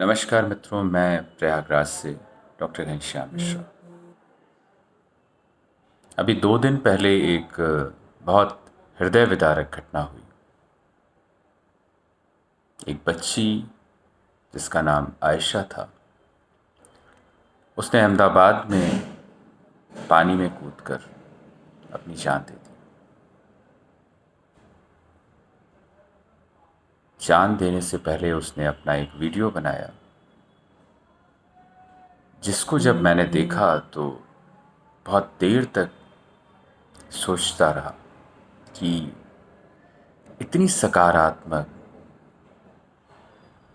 नमस्कार मित्रों, मैं प्रयागराज से डॉक्टर घनश्याम मिश्रा। अभी 2 दिन पहले एक बहुत हृदय विदारक घटना हुई। एक बच्ची जिसका नाम आयशा था, उसने अहमदाबाद में पानी में कूदकर अपनी जान दे दी। जान देने से पहले उसने अपना एक वीडियो बनाया, जिसको जब मैंने देखा तो बहुत देर तक सोचता रहा कि इतनी सकारात्मक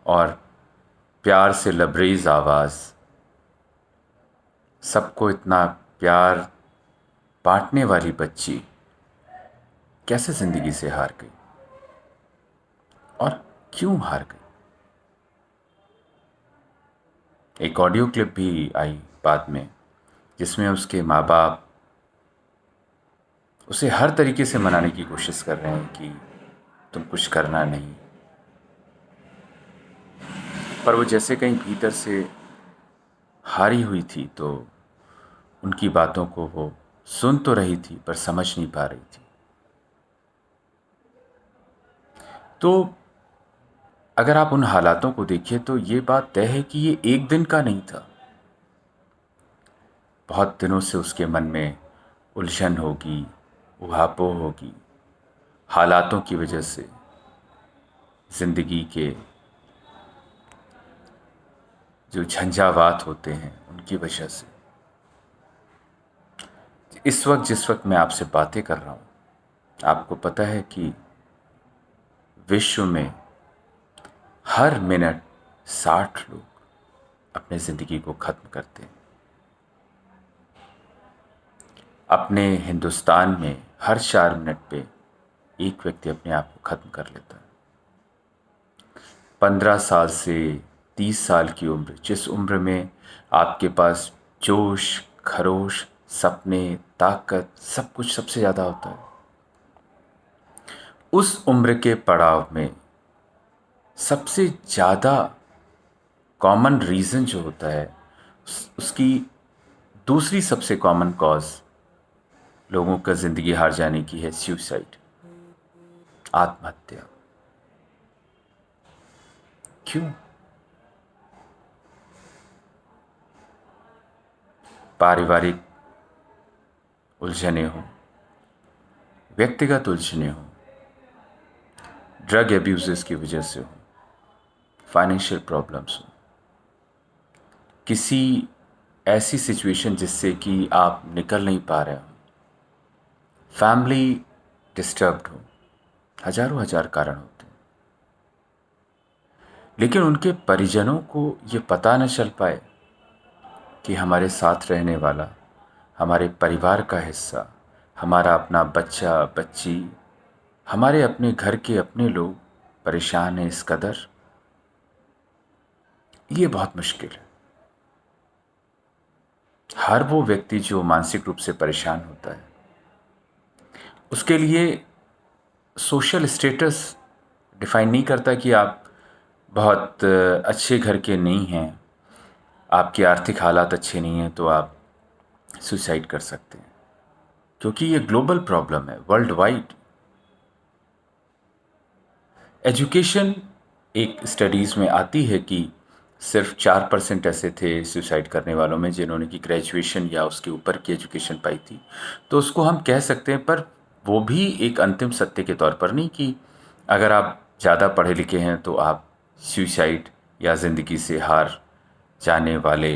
और प्यार से लबरेज आवाज़, सबको इतना प्यार बांटने वाली बच्ची कैसे ज़िंदगी से हार गई और क्यों हार गई। एक ऑडियो क्लिप भी आई बाद में, जिसमें उसके माँ बाप उसे हर तरीके से मनाने की कोशिश कर रहे हैं कि तुम कुछ करना नहीं, पर वो जैसे कहीं भीतर से हारी हुई थी, तो उनकी बातों को वो सुन तो रही थी पर समझ नहीं पा रही थी। तो अगर आप उन हालातों को देखिए तो ये बात तय है कि ये एक दिन का नहीं था। बहुत दिनों से उसके मन में उलझन होगी, उहापोह होगी, हालातों की वजह से, ज़िंदगी के जो झंझावात होते हैं उनकी वजह से। जिस वक्त मैं आपसे बातें कर रहा हूँ, आपको पता है कि विश्व में हर मिनट 60 लोग अपने ज़िंदगी को ख़त्म करते हैं। अपने हिंदुस्तान में हर 4 मिनट पे एक व्यक्ति अपने आप को ख़त्म कर लेता है। 15 साल से 30 साल की उम्र, जिस उम्र में आपके पास जोश, खरोश, सपने, ताकत, सब कुछ सबसे ज़्यादा होता है, उस उम्र के पड़ाव में सबसे ज़्यादा कॉमन रीज़न जो होता है, उसकी दूसरी सबसे कॉमन कॉज लोगों का ज़िंदगी हार जाने की है सुसाइड, आत्महत्या। क्यों? पारिवारिक उलझने हों, व्यक्तिगत उलझने हों, ड्रग एब्यूज़ की वजह से हो, फाइनेंशियल प्रॉब्लम्स हो, किसी ऐसी सिचुएशन जिससे कि आप निकल नहीं पा रहे हो, फैमिली डिस्टर्ब्ड हो, हज़ारों हज़ार कारण होते हैं। लेकिन उनके परिजनों को ये पता न चल पाए कि हमारे साथ रहने वाला, हमारे परिवार का हिस्सा, हमारा अपना बच्चा बच्ची, हमारे अपने घर के अपने लोग परेशान हैं इस कदर, ये बहुत मुश्किल है। हर वो व्यक्ति जो मानसिक रूप से परेशान होता है, उसके लिए सोशल स्टेटस डिफ़ाइन नहीं करता कि आप बहुत अच्छे घर के नहीं हैं, आपकी आर्थिक हालात अच्छे नहीं हैं तो आप सुसाइड कर सकते हैं, क्योंकि ये ग्लोबल प्रॉब्लम है, वर्ल्ड वाइड। एजुकेशन, एक स्टडीज़ में आती है कि सिर्फ 4% ऐसे थे सुसाइड करने वालों में जिन्होंने की ग्रेजुएशन या उसके ऊपर की एजुकेशन पाई थी। तो उसको हम कह सकते हैं, पर वो भी एक अंतिम सत्य के तौर पर नहीं कि अगर आप ज़्यादा पढ़े लिखे हैं तो आप सुसाइड या ज़िंदगी से हार जाने वाले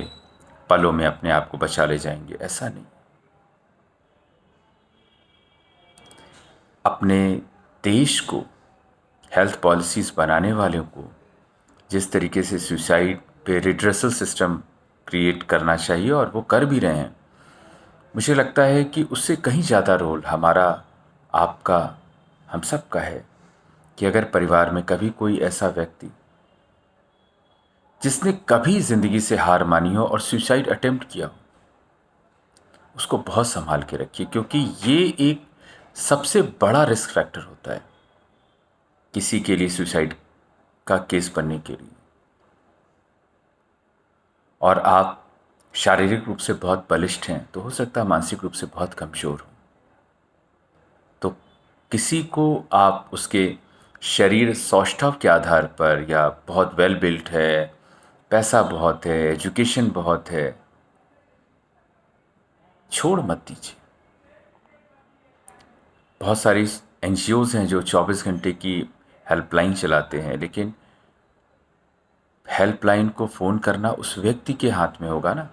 पलों में अपने आप को बचा ले जाएंगे, ऐसा नहीं। अपने देश को, हेल्थ पॉलिसीज़ बनाने वालों को जिस तरीके से सुसाइड पे रिड्रेसल सिस्टम क्रिएट करना चाहिए और वो कर भी रहे हैं, मुझे लगता है कि उससे कहीं ज़्यादा रोल हमारा, आपका, हम सब का है कि अगर परिवार में कभी कोई ऐसा व्यक्ति जिसने कभी ज़िंदगी से हार मानी हो और सुसाइड अटेम्प्ट किया हो, उसको बहुत संभाल के रखिए, क्योंकि ये एक सबसे बड़ा रिस्क फैक्टर होता है किसी के लिए सुसाइड का केस बनने के लिए। और आप शारीरिक रूप से बहुत बलिष्ठ हैं, तो हो सकता है मानसिक रूप से बहुत कमज़ोर हो। तो किसी को आप उसके शरीर सौष्ठव के आधार पर, या बहुत वेल बिल्ट है, पैसा बहुत है, एजुकेशन बहुत है, छोड़ मत दीजिए। बहुत सारी एनजीओज़ हैं जो 24 घंटे की हेल्पलाइन चलाते हैं, लेकिन हेल्पलाइन को फ़ोन करना उस व्यक्ति के हाथ में होगा ना।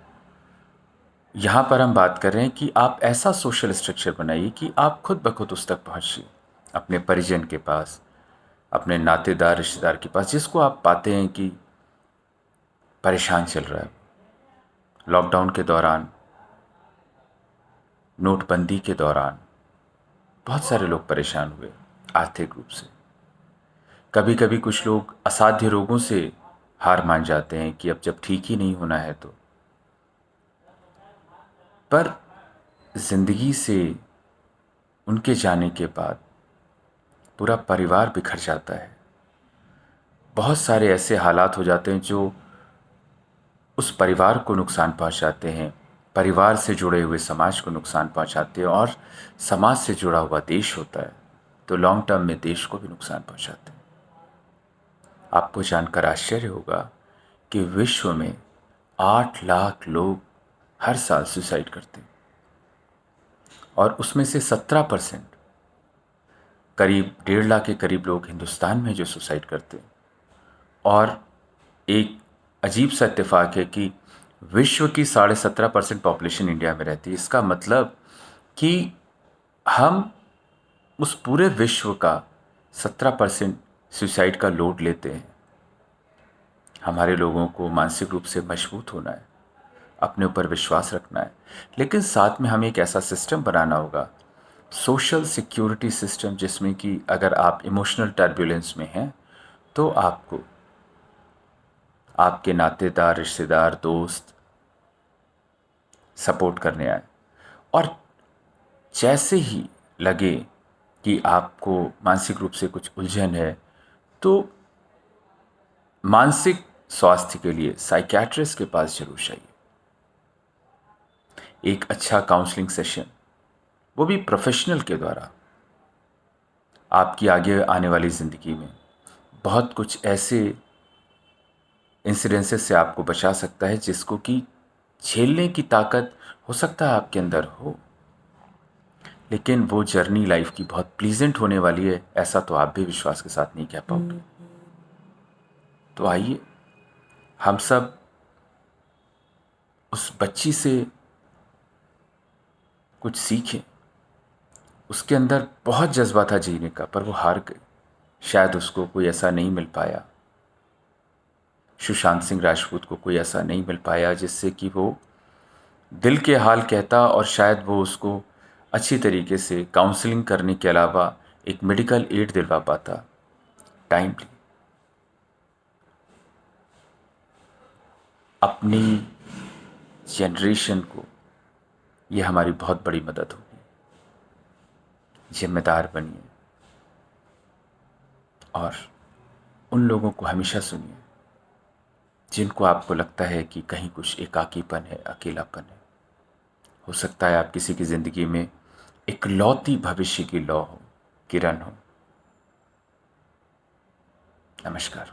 यहाँ पर हम बात कर रहे हैं कि आप ऐसा सोशल स्ट्रक्चर बनाइए कि आप खुद ब खुद उस तक पहुँचिए, अपने परिजन के पास, अपने नातेदार रिश्तेदार के पास, जिसको आप पाते हैं कि परेशान चल रहा है। लॉकडाउन के दौरान, नोटबंदी के दौरान बहुत सारे लोग परेशान हुए आर्थिक रूप से। कभी कभी कुछ लोग असाध्य रोगों से हार मान जाते हैं कि अब जब ठीक ही नहीं होना है तो। पर जिंदगी से उनके जाने के बाद पूरा परिवार बिखर जाता है। बहुत सारे ऐसे हालात हो जाते हैं जो उस परिवार को नुकसान पहुंचाते हैं, परिवार से जुड़े हुए समाज को नुकसान पहुंचाते हैं, और समाज से जुड़ा हुआ देश होता है तो लॉन्ग टर्म में देश को भी नुकसान पहुंचाते हैं। आपको जानकर आश्चर्य होगा कि विश्व में 8 लाख लोग हर साल सुसाइड करते हैं, और उसमें से 17%, करीब 1.5 लाख के करीब लोग हिंदुस्तान में जो सुसाइड करते हैं। और एक अजीब सा इत्तेफाक है कि विश्व की 17.5% पॉपुलेशन इंडिया में रहती है। इसका मतलब कि हम उस पूरे विश्व का 17% सुसाइड का लोड लेते हैं। हमारे लोगों को मानसिक रूप से मजबूत होना है, अपने ऊपर विश्वास रखना है, लेकिन साथ में हमें एक ऐसा सिस्टम बनाना होगा, सोशल सिक्योरिटी सिस्टम, जिसमें कि अगर आप इमोशनल टर्बुलेंस में हैं तो आपको आपके नातेदार, रिश्तेदार, दोस्त सपोर्ट करने आए। और जैसे ही लगे कि आपको मानसिक रूप से कुछ उलझन है, तो मानसिक स्वास्थ्य के लिए साइकियाट्रिस्ट के पास जरूर जाइए। एक अच्छा काउंसलिंग सेशन, वो भी प्रोफेशनल के द्वारा, आपकी आगे आने वाली ज़िंदगी में बहुत कुछ ऐसे इंसिडेंसेस से आपको बचा सकता है जिसको कि झेलने की ताकत हो सकता है आपके अंदर हो, लेकिन वो जर्नी लाइफ की बहुत प्लीजेंट होने वाली है, ऐसा तो आप भी विश्वास के साथ नहीं कह पाओगे। तो आइए हम सब उस बच्ची से कुछ सीखें। उसके अंदर बहुत जज्बा था जीने का, पर वो हार गई। शायद उसको कोई ऐसा नहीं मिल पाया, सुशांत सिंह राजपूत को कोई ऐसा नहीं मिल पाया जिससे कि वो दिल के हाल कहता, और शायद वो उसको अच्छी तरीके से काउंसलिंग करने के अलावा एक मेडिकल एड दिलवा पाता टाइमली। अपनी जनरेशन को ये हमारी बहुत बड़ी मदद होगी। जिम्मेदार बनिए और उन लोगों को हमेशा सुनिए जिनको आपको लगता है कि कहीं कुछ एकाकीपन है, अकेलापन है। हो सकता है आप किसी की ज़िंदगी में इकलौती भविष्य की लौ हो, किरण हो। नमस्कार।